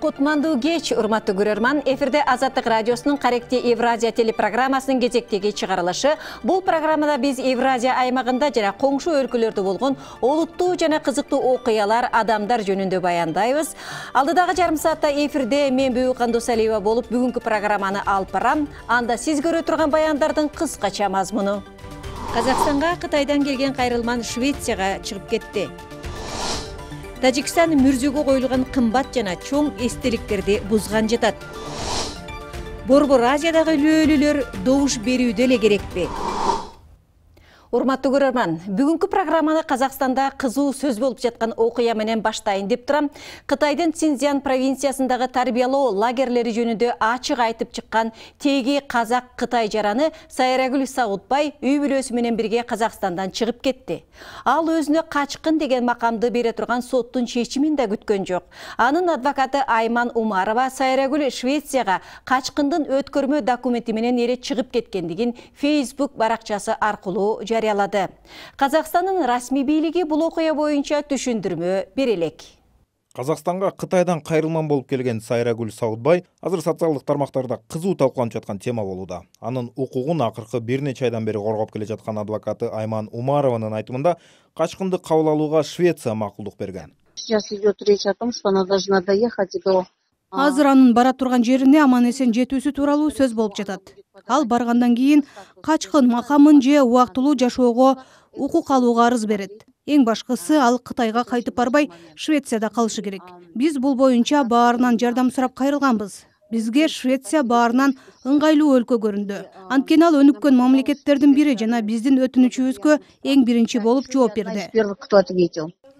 Кутманду кеч, урматтуу көрөрман, эфирде Азаттык радиосунун Каректе Евразия телепрограммасынын кезектеги чыгарылышы. Бул программада биз Евразия аймагында жана коңшу өлкөлөрдө болгон олуттуу жана кызыктуу окуялар, адамдар жөнүндө баяндайбыз. Алдыдагы жарым саатта эфирде мен Бүгү Кандосалиева болуп, бүгүнкү программаны алып барам. Анда сиз көрө турган баяндардын кыскача мазмуну. Казакстанга Кытайдан келген кайрылман Швецияга чыгып кетти. Тажикстан мүрзөгө коюлган кымбат жана чоң эстеликтерди бузган жатат. Борбор Азиядагы өлөлөр добуш берүүдө эле керекпи? Урматтуу көрөрман, бүгүнкү программаны Казакстанда кызуу сөз болуп жаткан окуя менен баштайын деп турам. Кытайдын Цзиньцзян провинциясындагы тарбиялоо лагерлери жөнүндө ачык айтып чыккан теги казак Кытай жараны Сайрагүл Саудбай үй бүлөсү менен бирге Казакстандан чыгып кетти. Ал өзүнө качкын деген макамды бере турган соттун чечимин да күткөн жок. Анын адвокаты Айман Умарова Сайрагүл Швецияга качкындын өткөрмө документи менен эле чыгып кеткендигин Facebook баракчасы аркылуу жарыялады. Казакстандын расмий бийлиги бул окуя боюнча түшүндүрмө бере элек. Казакстанга Кытайдан кайрылман болуп келген Сайрагүл Саудбай азыр социалдык тармактарда кызуу талкууланып жаткан тема болууда. Анын укугун акыркы бир нече айдан бери коргоп келе жаткан адвокаты Айман Умарованын айтымында качкынды кабыл алууга Швеция макулдук берген. Сейчас идет речь о том, что она должна доехать до... Азыр анын бара турган жерине аман-эсен жетүүсү тууралуу сөз болуп жатат. Ал баргандан кийин качкын макамын же убактылуу жашоого укук алууга арыз берет. Эң башкысы ал Кытайга кайтып барбай, Швецияда калышы керек. Биз бул боюнча баарынан жардам сурап кайрылганбыз. Бизге Швеция баарынан ыңгайлуу өлкө көрүндү. Анткени ал өнүккөн мамлекеттердин бири жана биздин өтүнүчүбүзгө эң биринчи болуп жооп берди.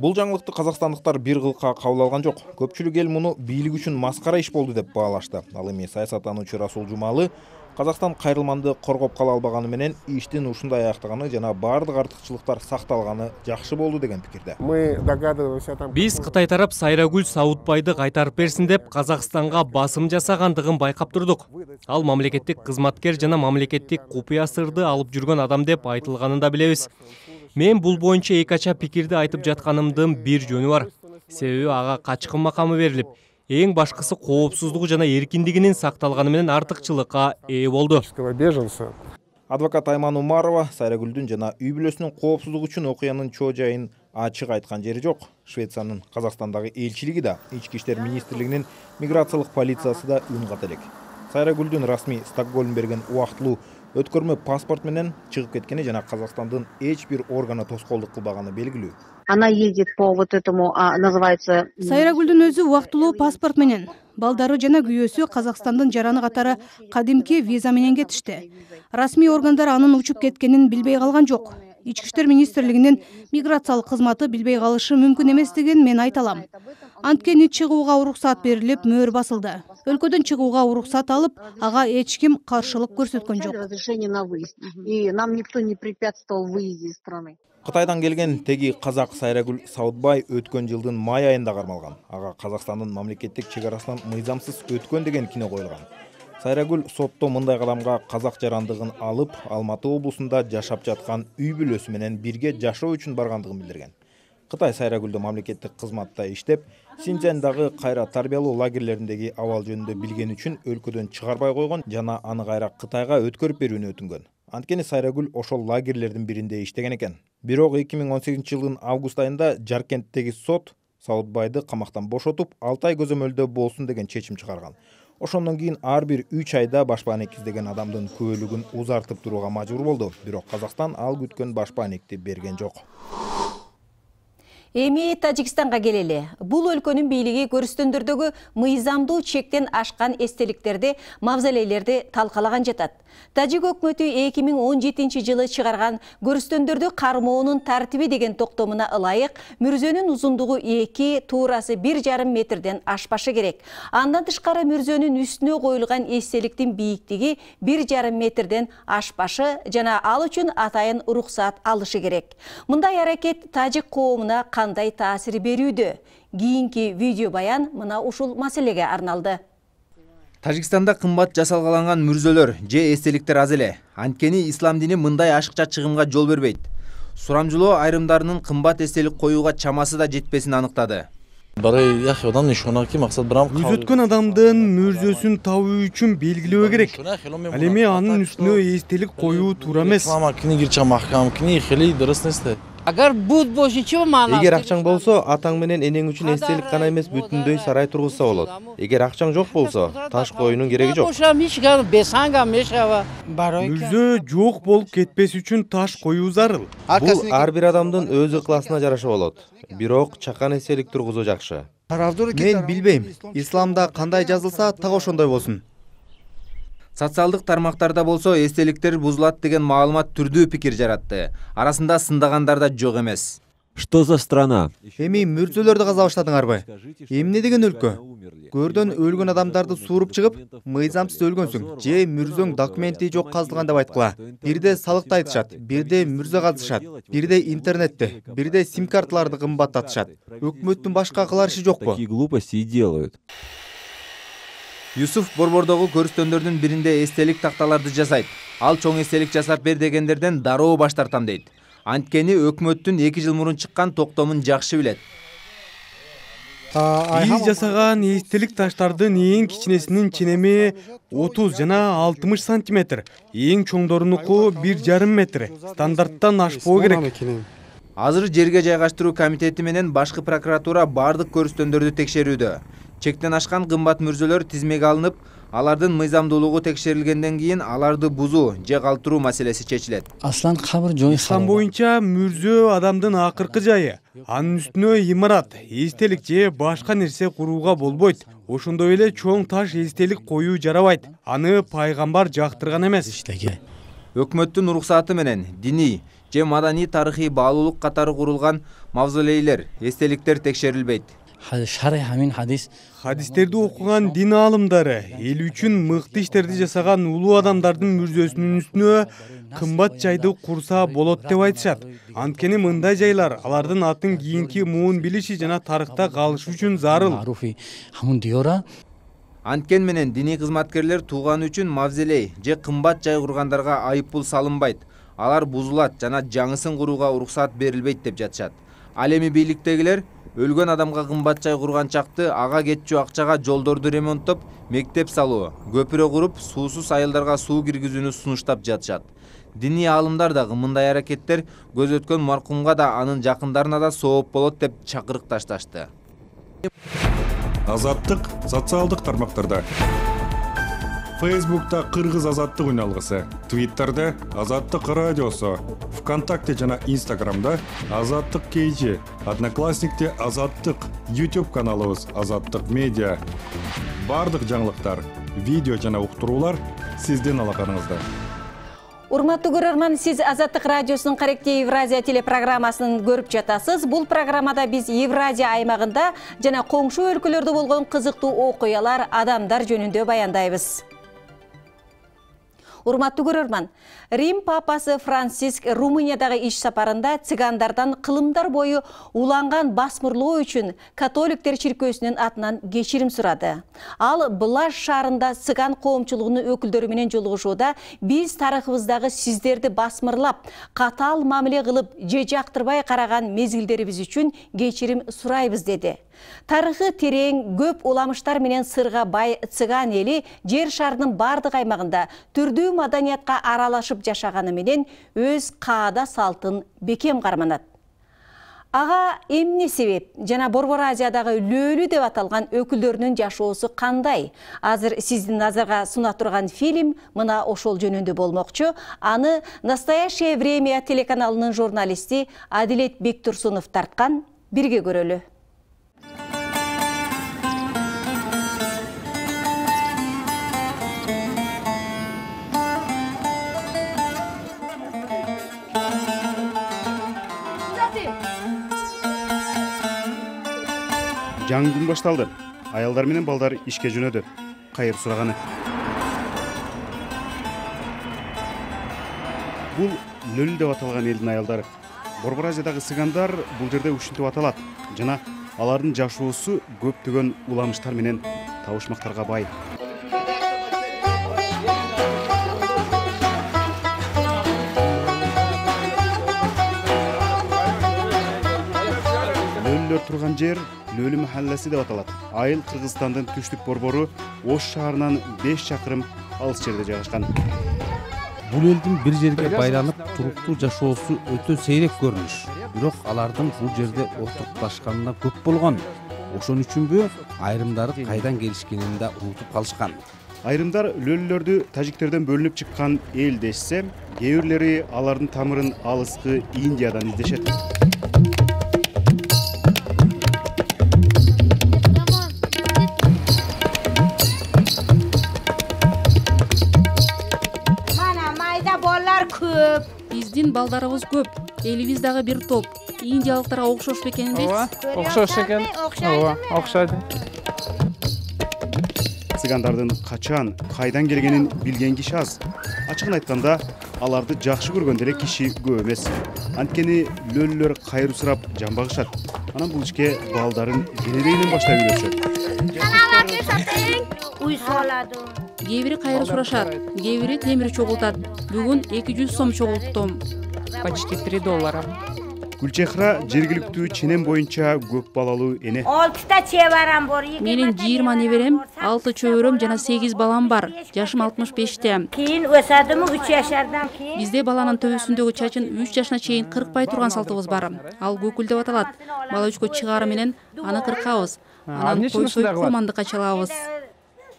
Бул жаңылыкты казакстандыктар бир кылка кабыл алган жок. Көпчүлүк эл муну бийлик үчүн маскара иш болду деп баалашты. Ал эми саясаттануучу Расул Жумалы Казакстан кайрылманды коргоп кала албаганы менен иштин ушундай аяктаганы жана баардык артыкчылыктар сакталганы жакшы болду деген пикирде. Биз Кытай тарап Сайрагүл Саудбайды кайтарып берсин деп Казакстанга басым жасагандыгын байкап турдук. Ал мамлекеттик кызматкер жана мамлекеттик купуя сырды алып жүргөн адам деп айтылганын да билебиз. Мен бул боюнча эки ача пикирди айтып жатканымдын бир жөнү бар. Себеби ага качкын макамы берилип, эң башкысы коопсуздугу жана эркиндигинин сакталганы менен артыкчылыкка ээ болду. Адвокат Айман Умарова Сайрагүлдүн жана үй бүлөсүнүн коопсуздугу үчүн окуянын чоо жайын ачык айткан жери жок. Швециянын Казакстандагы элчилиги да, Ички иштер министрлигинин миграциялык полициясы да үн ката элек. Сайрагүлдүн расмий Стокгольм берген убактылуу өткөрмө паспорт менен чыгып кеткени жана Казакстандын эч бир органы тоскоолдук кылбаганы белгилүү. Она едет по вот этому, называется... Сайрагүлдүн өзү убактылуу паспорт менен. Балдары жана күйөөсү Казакстандын жараны катары кадимки виза менен кетишти. Расмий органдар анын учуп кеткенин билбей калган жок. Ички иштер министрлигинин миграциялык кызматы билбей калышы мүмкүн эместигин мен айта алам. Анткени чыгууга уруксат берилип, мөөр басылды. Өлкөдөн чыгууга уруксат алып, ага эч ким каршылык көрсөткөн жок. Разрешение на выезд. И нам никто не препятствовал в выезде из страны. Кытайдан келген теги казак Сайрагүл Саудбай өткөн жылдын май айында кармалган. Ага Казакстандын мамлекеттик чек арасынан мыйзамсыз өткөн деген кино коюлган. Сайрагүл сотто мындай кадамга казак жарандыгын алып, Алматы облусунда жашап жаткан үй бүлөсү менен бирге жашоо үчүн баргандыгын билдирген. Кытай Сайрагүлдү мамлекеттик кызматта иштеп, Синьцзяндагы кайра тарбиялоо лагерлериндеги абал жөнүндө билгени үчүн өлкөдөн чыгарбай койгон жана аны кайра Кытайга өткөрүп берүүнү өтүнгөн. Анткени Сайрагүл ошол лагерлердин биринде иштеген экен. Бирок 2018-жылдын август айында Жаркенттеги сот Саудбайды камактан бошотуп, 6 ай көзөмөлдө болсун деген чечим чыгарган. Ошондон кийин ар бир 3 айда башпаанек издеген адамдын күбөлүгүн узартып турууга мажбур болду. Бирок Казакстан ал күткөн башпаанекти берген жок. Эми Тажикстанга келели. Бул өлкөнүн бийлиги көрүстөндөрдөгү мыйзамдуу чектен ашкан эстеликтерди, мавзолейлерди талкалаган жатат. Тажик өкмөтү 2017-жылы чыгарган көрүстөндөрдү кармоонун тартиби деген токтомуна ылайык мүрзөнүн узундугу 2, туурасы 1,5 метрден ашпашы керек. Андан тышкары мүрзөнүн үстүнө коюлган эстеликтин бийиктиги 1,5 метрден ашпашы жана ал үчүн атайын уруксат алышы керек. Мындай аракет тажик коомуна кандай таасир берүүдө? Кийинки видео баян мына ушул маселеге арналды. Тажикстанда кымбат жасалгаланган мүрзөлөр же эстеликтер аз эле. Анткени ислам дини мындай ашыкча чыгымга жол бербейт. Сурамжылоо айрымдарынын кымбат эстелик коюуга чамасы да жетпесин аныктады. Көз өткөн адамдын мүрзөсүн табуу үчүн белгилөө керек. Ал эми анын үстүнө эстелик коюу туура эмес. Эгер акчаң болсо, атаң менен энең үчүн эстелик гана эмес, бүтүндөй сарай тургузса болот. Эгер акчаң жок болсо, таш коюунун кереги жок. Мүрзө жок болуп кетпес үчүн таш коюу зарыл. Бул ар бир адамдын өз ыкласына жараша болот. Бирок чакан эстелик тургузуу жакшы. Мен билбейм. Исламда кандай жазылса, так ошондой болсун. Социалдык тармактарда болсо эстеликтер бузулат деген маалымат түрдүү пикир жаратты. Арасында сындагандар да жок эмес. Что за страна? Эми мүрзөлөрдү каза баштадыңарбы? Эмне деген өлкө? Көрдөн өлгөн адамдарды сууруп чыгып, мыйзамсыз өлгөнсүң, же мүрзөң документи жок казылган деп айткыла. Бирде салыкты айтышат, бирде мүрзө казышат, бирде интернетти, бирде сим карталарды кымбаттатышат. Өкмөттүн башка кылар иши жокпу? Такие глупости и делают. Юсуф Борбордогу көрүстөндөрдүн биринде эстелик такталарды жасайт. Ал чоң эстелик жасап бер дегендерден дароо баш тартам дейт. Анткени өкмөттүн 2 жыл мурун чыккан токтомун жакшы билет. Биз жасаган эстелик таштардын эң кичинесинин ченеми 30 жана 60 сантиметр, эң чоңдорунуку 1,5 метр. Стандарттан ашпоо керек. Азыр жерге жайгаштыруу комитети менен башкы прокуратура бардык көрүстөндөрдү текшерүүдө. Чектен ашкан кымбат мүрзөлөр тизмеге алынып, алардын мыйзамдуулугу текшерилгенден кийин аларды бузуу же калтыруу маселеси чечилет. Ислам боюнча мүрзө адамдын акыркы жайы. Анын үстүнө имарат, эстелик же башка нерсе курууга болбойт. Ошондой эле чоң таш эстелик коюу жарабайт. Аны пайгамбар жактырган эмес. Өкмөттүн уруксаты менен диний же маданий тарыхый баалуулук катары курулган мавзолейлер, эстеликтер текшерилбейт. Хадистерди окуган дин аалымдары эл үчүн мыкты иштерди жасаган улуу адамдардын мүрзөсүнүн үстүнө кымбат жайды курса болот деп айтышат. Анткени мындай жайлар алардын атын кийинки муун билиши жана тарыхта калышы үчүн зарыл. Анткен менен диний кызматкерлер тууганы үчүн мавзолей же кымбат жай кургандарга айыппул салынбайт. Алар бузулат жана жаңысын курууга уруксат берилбейт деп жатышат. Ал эми бийликтегилер өлгөн адамга кымбат жай курган чакты ага кетчү акчага жолдорду ремонттоп, мектеп салуу, көпүрө куруп, суусуз айылдарга суу киргизүүнү сунуштап жатышат. Диний аалымдар дагы мындай аракеттер көз өткөн маркумга да анын жакындарына да сооп болот деп чакырык ташташты. Азаттык социалдык тармактарда. Фейсбукта Кыргыз азаттык үналгысы, Твиттерде Азаттык радиосу, ВКонтакте жана Инстаграмда Азаттык KG, Одноклассникте Азаттык, YouTube каналыбыз Азаттык медиа. Бардык жаңылыктар, видео жана уктуруулар сиздин алаканыңызда. Урматтуу көрөрман, сиз Азаттык радиосунун Каректе Евразия телепрограммасын көрүп жатасыз. Бул программада биз Евразия аймагында жана коңшу өлкөлөрдө болгон кызыктуу окуялар, адамдар жөнүндө баяндайбыз. Урматтуу көрөрман, Рим папасы Франциск Румыниядагы иш сапарында цыгандардан кылымдар бою уланган басмырлоо үчүн католиктер чиркөөсүнүн атынан кечирим сурады. Ал Блаж шаарында цыган коомчулугунун өкүлдөрү менен жолугушууда биз тарыхыбыздагы сиздерди басмырлап, катаал мамиле кылып, же жактырбай караган мезгилдерибиз үчүн кечирим сурайбыз деди. Тарыхы терең, көп уламыштар менен сырга бай цыган эли жер шарынын бардык аймагында түрдүү маданиятка аралашып жашаганы менен өз каада салтын бекем карманат. Ага эмне себеп жана Борбор Азиядагы лөлү деп аталган өкүлдөрүнүн жашоосу кандай? Азыр сиздин назарга суна турган фильм мына ошол жөнүндө болмокчу. Аны «Настоящее время» телеканалынын журналисти Адилет Бектурсунов тарткан. Бирге көрөлү. Жаңы күн башталды. Аялдар менен балдар ишке жөнөдү. Кайыр сураганы. Бул лөлү деп аталган элдин аялдары. Борбор Азиядагы цыгандар бул жерде ушинтип аталат жана алардын жашоосу көптөгөн уламыштар менен табышмактарга бай. лөлүлөр турган жер Лөлү махалласы деп аталат. Айыл Кыргызстандын түштүк борбору Ош шаарынан 5 чакырым алыс жерде жайгашкан. Бул элдин бир жерге байланып туруктуу жашоосу өтө сейрек көрүнүш. Бирок алардын бул жерде ортокташканына көп болгон. Ошон үчүнбү айрымдары кайдан келишкенин да унутуп калышкан. Айрымдар лөлүлөрдү тажиктерден бөлүнүп чыккан эл дешсе, кээ бирлери алардын тамырын алыскы Индиядан издешет. Биздин балдарыбыз көп, элибиз дагы бир топ. Индиялыктарга окшош бекен дейсиз? Ооба, окшош экен. Ооба, окшойт. Цыгандардын качан, кайдан келгенин билген киши аз. Ачыгын айтканда, аларды жакшы көргөн деле киши көп эмес. Анткени лөлүлөр кайры сурап жамбагышат. Анан бул ишке балдарын кенедейинен баштап үйрөтүшөт. Кээ бири кайры сурашат, кээ бири темир чогултат. Бүгүн 200 сом чогулттум. Почти $3. Гүлчехра жергиликтүү ченем боюнча көп балалуу эне. 6 та чебарам бар. Менин 20 неберем, 6 чөбөрөм жана 8 балам бар. Жашым 65те. Кийин өсөдүмү 3 жашардан кийин. Бизде баланын төбөсүндөгү чачын 3 жашына чейин кыркпай турган салтыбыз бар. Ал көкүл деп аталат. Бала үчкө чыгары менен аны кыркабыз. Анан кой союп курмандыкка чалабыз.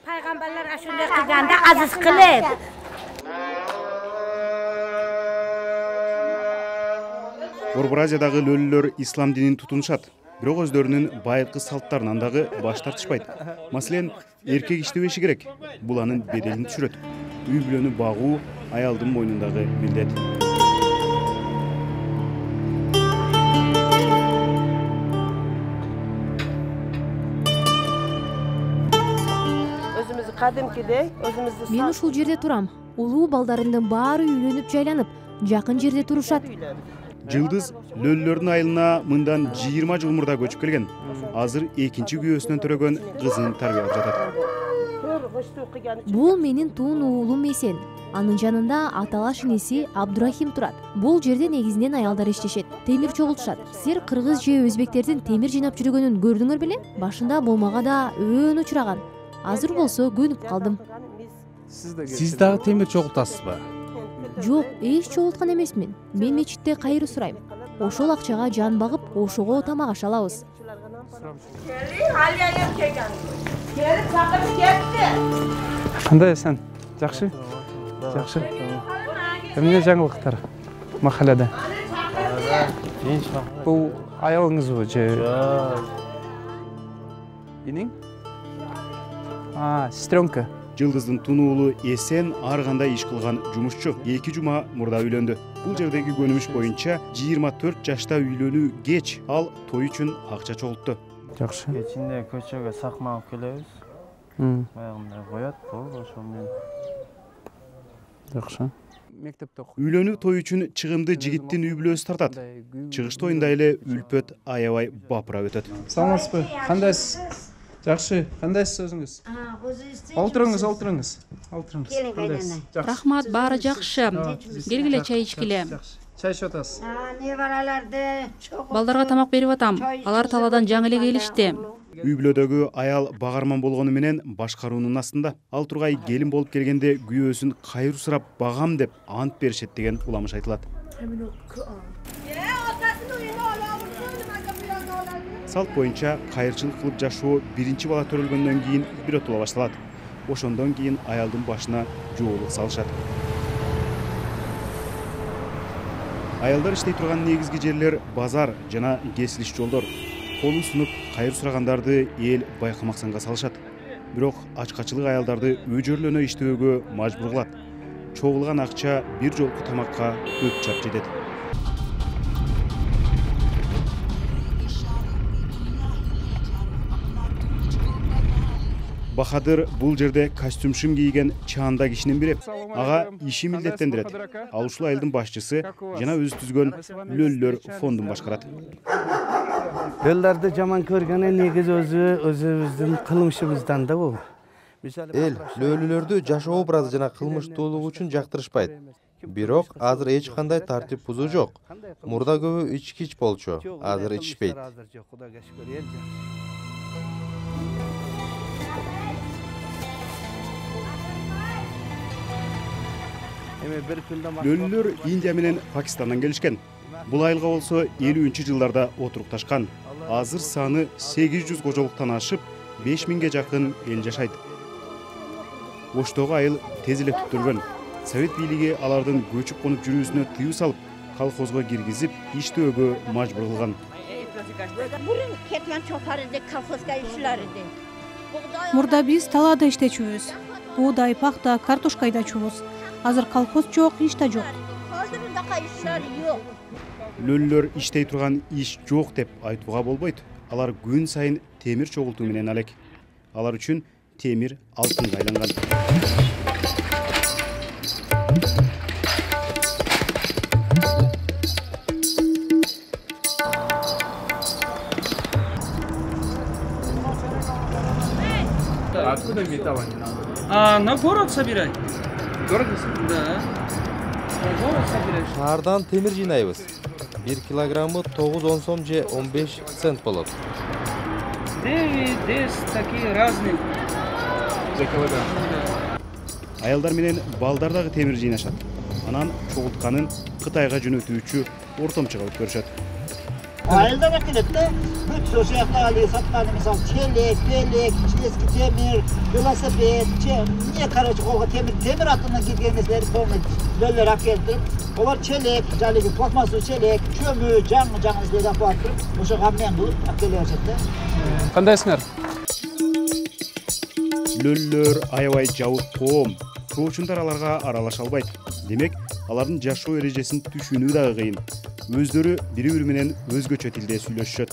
Пайгамбарлар ашундай кылганда азыз кылып. Борбор Азиядагы лөлүлөр ислам динин тутунушат. Бирок өздөрүнүн байыркы салттарынан дагы баш тартышпайт. Маселен, эркек иштебеши керек. Бул анын беделин түшүрөт. Үй бүлөнү багуу аялдын мойнундагы милдет. Мен ушул жерде турам. Улуу балдарымдын баары үйлөнүп жайланып, жакын жерде турушат. Жылдыз лөлүлөрдүн айылына мындан 20 жыл мурда көчүп келген. Азыр экинчи күйөөсүнөн төрөгөн кызын тарбиялап жатат. Бул менин туун уулум Эсен. Анын жанында аталаш иниси Абдурахим турат. Бул жерде негизинен аялдар иштешет, темир чогултушат. Силер кыргыз же өзбектердин темир жыйнап жүргөнүн көрдүңөр беле? Башында болмага да өөн учураган. Азыр болсо көнүп калдым. Сиз дагы темир чогултасызбы? Жок, эч чогулткан эмесмин. Мен мечитте кайры сурайм. Ошол акчага жан багып, ошого тамак аш алабыз. Кандай эсен? Жакшы? Жакшы. Эмне жаңылыктар махаллада? Бул аялыңызбы же? Иниң? Сестренка. Жылдыздын тун уулу Эсен ар кандай иш кылган жумушчу. 2 жума мурда үйлөндү. Бул жердеги көнүмүш боюнча 24 жашта үйлөнүү кеч. Ал той үчүн акча чогултту. Жакшы. Кечинде көчөгө сакма алып келебиз. Баягындай коёт, болду ошол менен. Жакшы. Үйлөнүү той үчүн чыгымды жигиттин үй бүлөсү тартат. Чыгыш тоюнда эле үлпөт аябай бапырап өтөт. Саламатсызбы? Кандайсыз? Жакшы, кандайсыз өзүңүз? Олтуруңуз. Рахмат, баары жакшы. Келгиле чай ичкиле. Чай ичип атасыз. Балдарга тамак берип атам. Алар талаадан жаңы эле келишти. Үй бүлөдөгү аял багарман болгону менен башкаруунун астында. Ал тургай келин болуп келгенде күйөөсүн кайры сурап багам деп ант беришет деген уламыш айтылат. Салт боюнча кайырчылык кылып жашоо биринчи бала төрөлгөндөн кийин биротула башталат. Ошондон кийин аялдын башына жоолук салышат. Аялдар иштей турган негизги жерлер базар жана кесилиш жолдор. Колу сунуп кайыр сурагандарды эл байкамаксанга салышат. Бирок ачкачылык аялдарды өжөрлөнө иштөөгө мажбур кылат. Чогулган акча бир жолку тамакка көп чап жетет. Бахадыр бул жерде костюмшим кийген чаанда кишинин бири. Ага иши милдеттендирет. Ал ушул айылдын башчысы жана өзү түзгөн лөлүлөр фондун башкарат. Лөллөрдү жаман көргөнү негизи өзүбүздүн кылмышыбыздан да бул. Эл лөлүлөрдү жашоо образы жана кылмыштуулугу үчүн жактырышпайт. Бирок азыр эч кандай тартип бузуу жок. Мурда көбү ичкич болчу, азыр ичишпейт. Лөлүлөр Индия менен Пакистандан келишкен. Бул айылга болсо 50-жылдарда отурукташкан. Азыр саны 800 кожолуктан ашып, 5000ге жакын эл жашайт. Оштогу айыл тез эле түптөлгөн. Совет бийлиги алардын көчүп конуп жүрүүсүнө тыюу салып, колхозго киргизип, иштөөгө мажбур кылган. Мурда биз талаада иштечүбүз. Буудай, пахта, картошка айдачубуз. Азыр колхоз жок, иш да жок. Лөлүлөр иштей турган иш жок деп айтууга болбойт. Алар күн сайын темир чогултуу менен алек. Алар үчүн темир алтынга айланган. Откуда металл? На город собирать. Город? Да. Город собираешь. Шаардан темир жыйнайбыз. 1 килограммы 9 сом же 15 цент болот. 9, 10 такие разные. За килограмм. Аялдар менен балдар дагы темир жыйнашат. Анан чогултканын Кытайга жөнөтүүчү ортомчуга өткөрүшөт. Ailede vakilette bütün sosyallikler alıyor satlarını misal çelik, belik, eski temir, velosiped, niye karışık olga temir atına gitkenizleri sonra löller akıldı. Olar çelik, calıgı, plakması çelik, çömü, canı izleyip apartır. Bu şey gamlen bulup akılıyor zaten. Kandaysınlar? Löller, аябай жабык коом. Чоочундар аларга аралаша албайт. Демек, алардын жашоо эрежесин түшүнүү дагы кыйын. Өздөрү бири-бири менен өзгөчө тилде сүйлөшүшөт.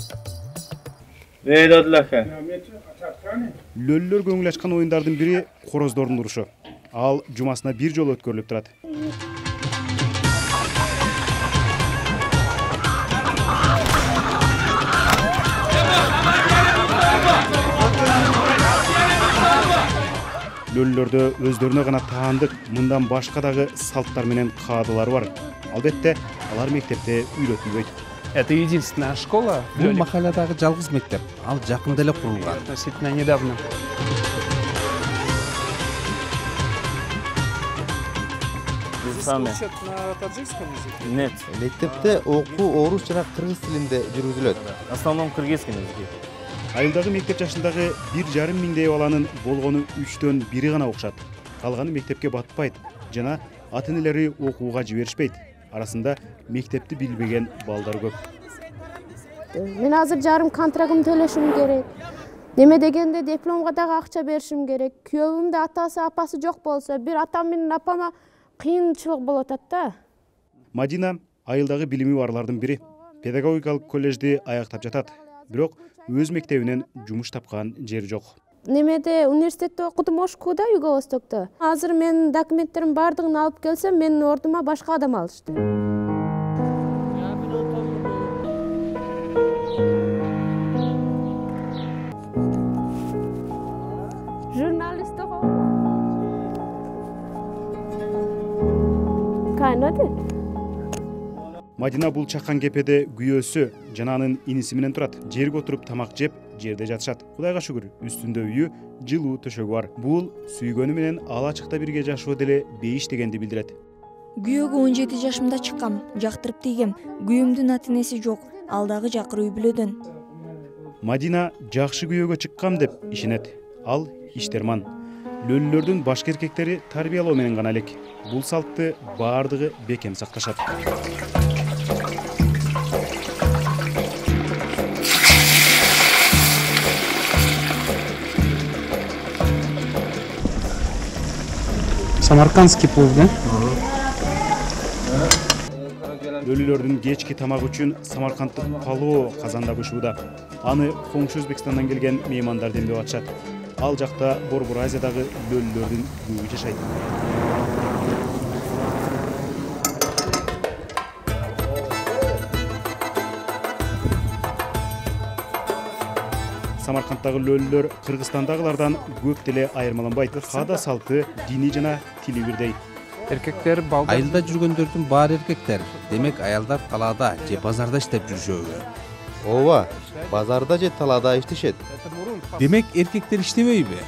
Лөллөр көңүл ачкан оюндардын бири короздордун урушу. Ал жумасына бир жолу өткөрүлүп турат. Лөллөрдө өздөрүнө гана таандык мындан башка дагы салттар менен каадылары бар. Албетте, алар мектепте үйрөтүлбөйт. Это единственная школа. Бул махалладагы жалгыз мектеп. Ал жакында эле курулган. Относительно недавно. Слушать на таджикском языке? Нет. Мектепте окуу орус жана кыргыз тилинде жүргүзүлөт. В основном кыргызский языке. Айылдагы мектеп жашындагы 1,5 миңдей баланын болгону 3төн 1 гана окушат. Калганы мектепке батпайт жана ата-энелери окууга жиберишпейт. Арасында мектепти билбеген балдар көп. Мен азыр жарым контрагымды төлөшүм керек. Неме дегенде дипломго дагы акча беришим керек. Күйөөмдүн да атасы, апасы жок болсо, бир атам менен апама кыйынчылык болуп атат да. Мадина айылдагы билими барлардын бири. Педагогикалык коллежди аяктап жатат. Бирок өз мектебинен жумуш тапкан жери жок. Немеде университетте окудум Ошкуда, Юго-Востокто. Азыр мен документтерим бардыгын алып келсем, менин ордума башка адам алышты. Журналист го. Кайнады? Мадина бул чакан кепеде күйөөсү жана анын иниси менен турат. Жерге отуруп тамак жеп, жерде жатышат. Кудайга шүгүр, үстүндө үйү, жылуу төшөгү бар. Бул сүйгөнү менен ала ачыкта бирге жашоо деле бейиш дегенди билдирет. Күйөөгө 17 жашымда чыккам, жактырып тийгем. Күйөөмдүн ата-энеси жок, ал дагы жакыр үй бүлөдөн. Мадина жакшы күйөөгө чыккам деп ишенет. Ал иштерман. Лөлүлөрдүн башка эркектери тарбиялоо менен гана элек. Бул салтты баардыгы бекем сакташат. Самаркандский плов, да? Лөлүлөрдүн кечки тамагы үчүн самаркандтык палоо казанда бышууда. Аны коңшу Өзбекстандан келген меймандар демдеп атышат. Ал жакта Борбор Азиядагы лөлүлөрдүн көбү жашайт. Самаркандтагы лөлүлөр Кыргызстандагылардан көп деле айырмаланбайт. Каада салты, дини жана тили бирдей. Эркектер балдар. Айылда жүргөндөрдүн баары эркектер. Демек аялдар талаада же базарда иштеп жүрүшөбү? ооба, базарда же талаада иштешет. Демек эркектер иштебейби?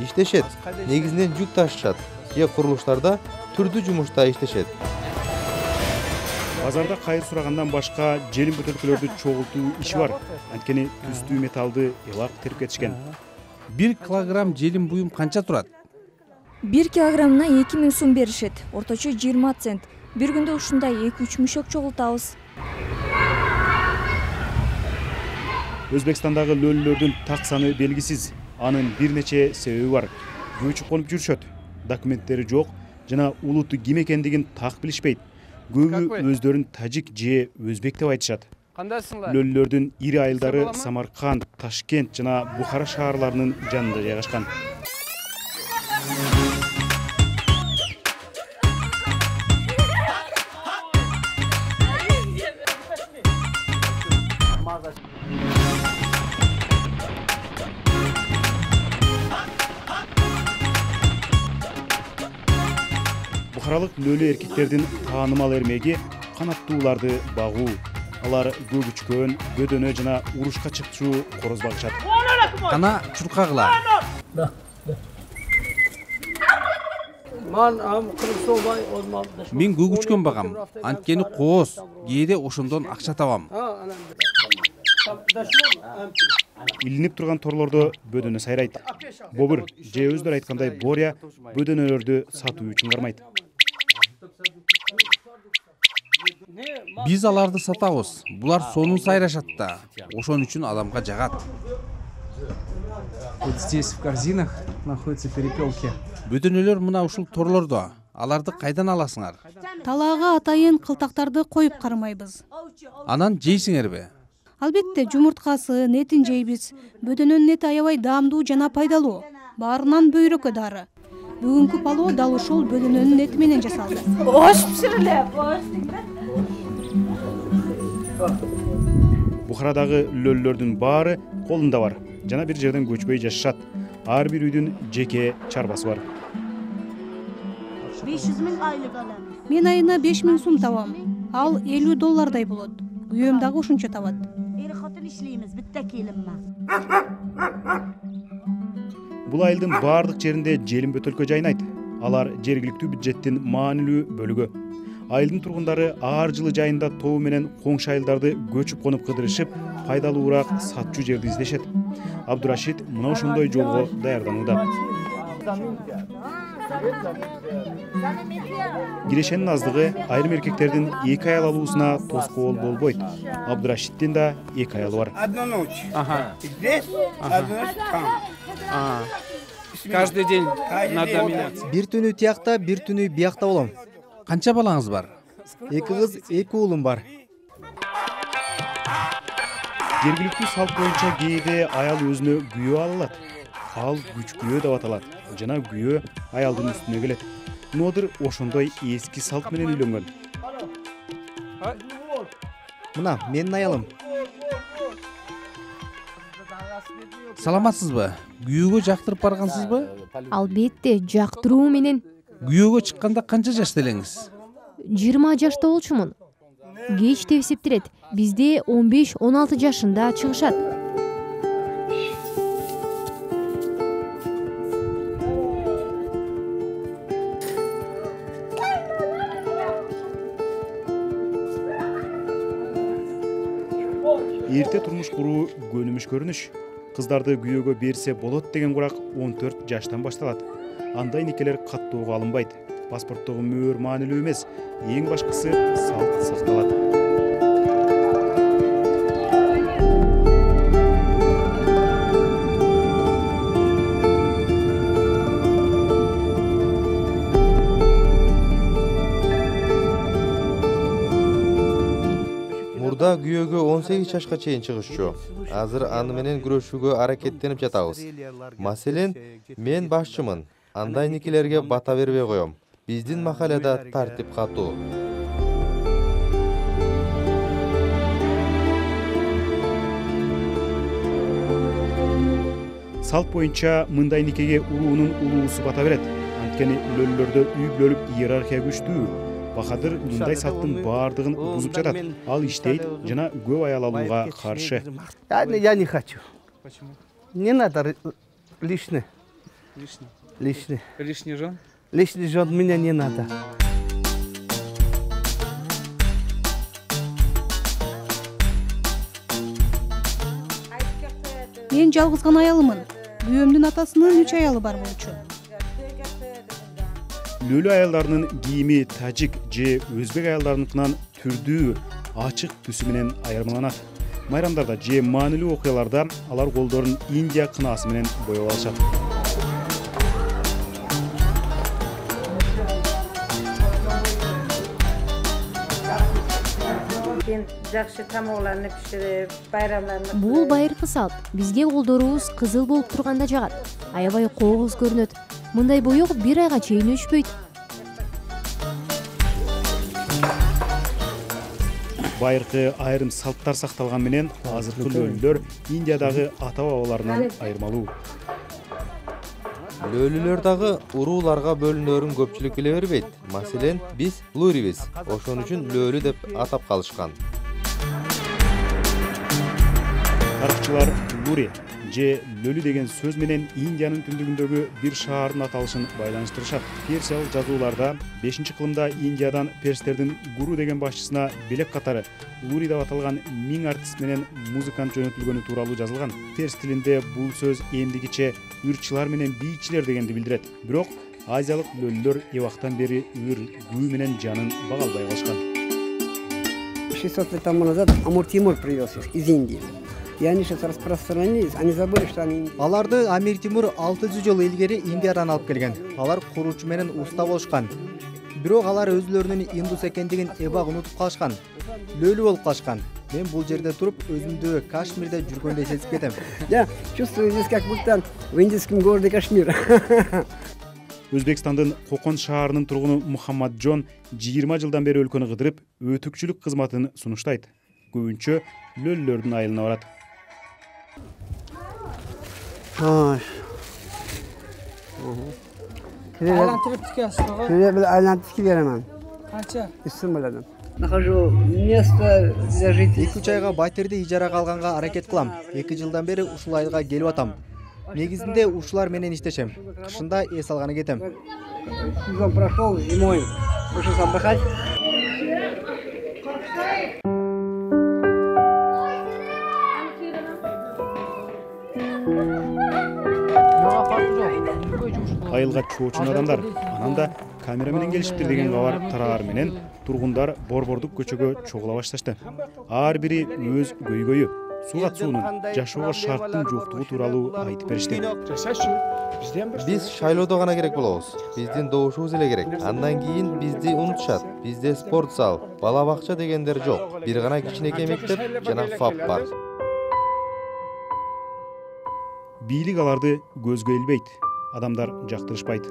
Иштешет, негизинен жүк ташышат же курулуштарда түрдүү жумушта иштешет. Базарда кайыр сурагандан башка желим бөтөлкөлөрдү чогултуу иши бар. Анткени түстүү металлды элак терип кетишкен. 1 килограмм желим буюм канча турат? 1 килограммына 2000 сум беришет. Орточо 20 цент. Бир күндө ушундай 2-3 мешок чогултабыз. Өзбекстандагы лөлөлөрдүн так саны белгисиз. Анын бир нече себеби бар. Көчүп конуп жүрүшөт. Документтери жок жана улуту ким экендигин так билишпейт. Көбү өздөрүн тажик же өзбек деп айтышат. Лөлөлөрдүн ири айылдары Самарканд, Ташкент жана Бухара шаарларынын жанында жайгашкан. Бухаралык лөлө эркектердин таанымал эрмеги канаттууларды багуу. Алар көгүчкөн, бөдөнө жана урушка чыкчу короз багышат. Кана чуркагыла. Мен көгүчкөн багам. Анткени кооз, кээде ошондон акча табам. Илинип турган торлордо бөдөнө сайрайт. Бобур же өздөрү айткандай Боря бөдөнөлөрдү сатуу үчүн кармайт. Биз аларды сатабыз. Булар сонун сайрашат да. Ошон үчүн адамга жагат. Вот здесь в корзинах находятся перепелки. Бөдөнөлөр мына ушул торлордо. Аларды кайдан аласыңар? Талаага атайын кылтактарды коюп кармайбыз. Анан жейсиңерби? Албетте, жумурткасын, этин жейбиз. Бөдөнөнүн эти аябай даамдуу жана пайдалуу. Баарынан бөйрөккө дары. Бүгүнкү палоо дал ошол бөдөнөнүн эти менен жасалды. Ош пишириле, Бухарадагы лөлөлөрдүн баары колунда бар. Жана бир жерден көчпөй жашашат. Ар бир үйдүн жеке чарбасы бар. 500 000 айлык алам. Мен айына 5000 сум табам. Ал $50 болот. Күйөөм дагы ушунча табат. Эр хотун иштейбиз, битте келинме. Бул айылдын баардык жеринде желим бөтөлкө жайнайт. Алар жергиликтүү бюджеттин маанилүү бөлүгү. Айылдын тургундары ар жылы жайында тобу менен коңшу айылдарды көчүп конуп кыдырышып, пайдалуураак сатчу жерди издешет. Абдурашид мына ошондой жолго даярданууда. Кирешенин аздыгы айрым эркектердин 2 аял алуусуна тоскоол болбойт. Абдурашиддин да 2 аялы бар. Каждый день надо меняться. Бир түнү тиякта, бир түнү биякта болом. Канча балаңыз бар? 2 кыз, 2 уулум бар. Жергиликтүү салт боюнча кээде аял өзүнө күйөө алат. Ал күч күйөө деп аталат. Жана күйөө аялдын үстүнө келет. Нодыр ошондой эски салт менен үйлөнгөн. Мына менин аялым. Саламатсызбы? Күйөөгө жактырып баргансызбы? Албетте, жактыруу менен. Күйөөгө чыкканда канча жашта элеңиз? 20 жашта болчумун. Кеч деп эсептелет. Бизде 15-16 жашында чыгышат. Эрте турмуш куруу көнүмүш көрүнүш. Кыздарды күйөөгө берсе болот деген курак 14 жаштан башталат. Андай никелер каттоого алынбайт. Паспорттогу мөөр маанилүү эмес. Эң башкысы салт сакталат. Мурда күйөөгө 18 жашка чейин чыгышчу. Азыр аны менен күрөшүүгө аракеттенип жатабыз. Маселен, мен башчымын. Андай никелерге бата бербей коем. Биздин махалада тартип катуу. Салт боюнча мындай никеге уруунун улуусу бата берет. Анткени лөллөрдө үй бүлөлүк иерархия күчтүү. Бахадыр мындай салттын баардыгын бузуп жатат. Ал иштейт жана көп аял алууга каршы. Я не хочу. Почему? Не надо лишний. Лишний. Лишний. Лишний жен? Лишний жен меня не надо. Мен жалгыз гана аялымын. Күйөөмдүн атасынын 3 аялы бар болчу. Лөлү аялдарынын кийими тажик же өзбек аялдарыныкынан түрдүү, ачык түсү менен айырмаланат. Майрамдарда же маанилүү окуяларда алар колдорун Индия кынаасы менен боеп алышат. Жакшы тамоолорду пиширип, байрамларны. Бул байыркы салт. Бизге колдорубуз кызыл болуп турганда жагат. Аябай кооз көрүнөт. Мындай боек 1 айга чейин өчпөйт. Байыркы айрым салттар сакталган менен азыркы лөлүлөр Индиядагы ата бабаларынан айырмалуу. Лөлүлөр дагы урууларга бөлүнөрүн көпчүлүк биле бербейт. Маселен, биз лурибиз. Ошон үчүн лөлү деп атап калышкан. Тарыхчылар лури же лөлү деген сөз менен Индиянын түндүгүндөгү бир шаардын аталышын байланыштырышат. Персиялык жазууларда 5-кылымда Индиядан перстердин гуру деген башчысына белек катары лури деп аталган 1000 артист менен музыкант жөнөтүлгөнү тууралуу жазылган. Перс тилинде бул сөз эмдигиче ырчылар менен бийчилер дегенди билдирет. Бирок азиялык лөлүлөр эбактан бери ыр, күү менен жанын бага албай калышкан. 600 лет тому назад Амур-Тимур привез их из Индии. И они сейчас распространились, они забыли, что они... Аларды Амир Тимур 600 жыл илгери Индиядан алып келген. Алар куруучу менен уста болушкан. Бирок алар өзлөрүнүн индус экендигин эбак унутуп калышкан. Лөлү болуп калышкан. Мен бул жерде туруп өзүмдү Кашмирде жүргөндөй сезип кетем. Я чувствую здесь как будто в индийском городе Кашмир. Өзбекстандын Кокон шаарынын тургуну Мухаммад Джон 20 жылдан бери өлкөнү кыдырып, өтүкчүлүк кызматын сунуштайт. Көбүнчө лөлүлөрдүн айылына барат. Айлантырып тикесиз. Айлантырып беремин. Канча? Исмаладан. Нахожу место для жительства. 2-3 айга батирди ижарага алганга аракет кылам. 2 жылдан бери ушул айылга келип атам. Негизинде ушулар менен иштешем. Кышында эс алганы кетем. Сезон прошел, зимой. Прошу отдыхать. Айылга чоочун адамдар, анан да камера менен келишиптир деген кабар тараар менен тургундар борбордук көчөгө чогула башташты. Ар бири өз көйгөйү, сууга суунун, жашоого шарттын жоктугу тууралуу айтып беришти. Биз шайлоодо гана керек болобуз. Биздин добушубуз эле керек. Андан кийин бизди унутушат. Бизде спорт зал, бала бакча дегендер жок. Бир гана кичинекей мектеп жана ФАП бар. Бийлик аларды көзгө илбейт. Адамдар жактырышпайт.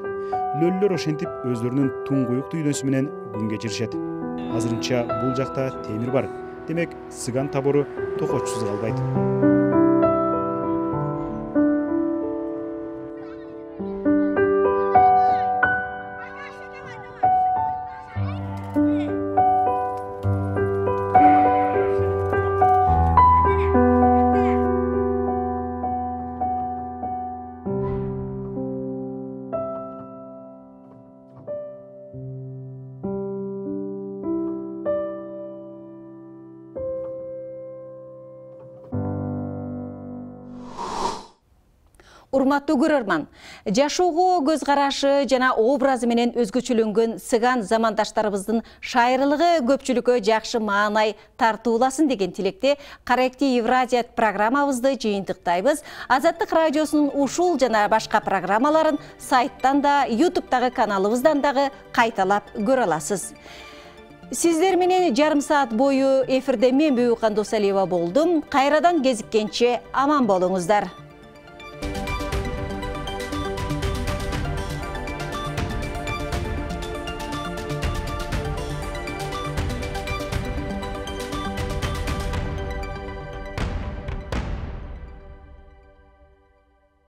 Лөлүлөр ошентип өздөрүнүн туңгуюк түйнөсү менен күн кечиришет. Азырынча бул жакта темир бар. Демек, сыган табору токочсуз калбайт. Урматтуу көрөрман, жашоого көз карашы жана образы менен өзгөчөлөнгөн сыган замандаштарыбыздын шайырлыгы көпчүлүккө жакшы маанай тартууласын деген тилекте Каректи Евразия программабызды жыйынтыктайбыз. Азаттык радиосунун ушул жана башка программаларын сайттан да, YouTube'дагы каналыбыздан дагы кайталап көрө аласыз. Сиздер менен жарым саат бою эфирде мен Бүйүкан Досалиева болдум. Кайрадан кезиккенче аман болуңуздар.